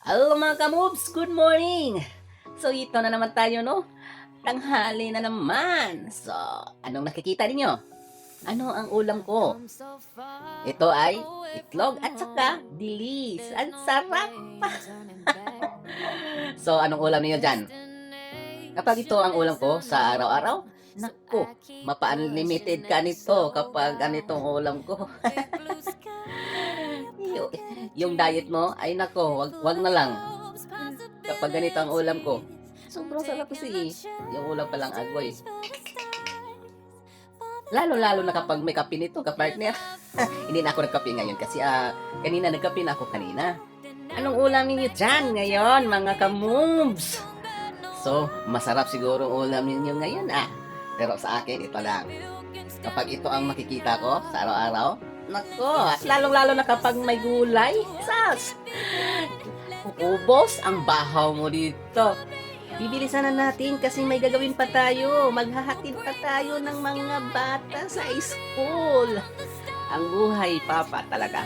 Hello mga ka-moves! Good morning! So ito na naman tayo, no? Tanghali na naman. So, anong nakikita ninyo? Ano ang ulam ko? Ito ay itlog at saka dilis. Ang sarap! So, anong ulam niyo dyan? Kapag ito ang ulam ko sa araw-araw, naku, mapa-unlimited ka nito kapag ganitong ulam ko. Yung, yung diet mo, ay nako, wag na lang. Kapag ganito ang ulam ko, sobrang sarap kasi. Yung ulam palang agoy. Lalo-lalo na kapag may kape nito, kapartner. Hindi na ako nagkape ngayon kasi kanina nagkape na ako kanina. Anong ulam ninyo dyan ngayon, mga ka-moves? So, masarap siguro ang ulam ninyo ngayon Pero sa akin, ito lang. Kapag ito ang makikita ko sa araw-araw, nako, at lalong-lalo na kapag may gulay, sas! Ubos ang bahaw mo dito. Bibilisan na natin kasi may gagawin pa tayo. Maghahatid pa tayo ng mga bata sa school. Ang buhay, papa, talaga.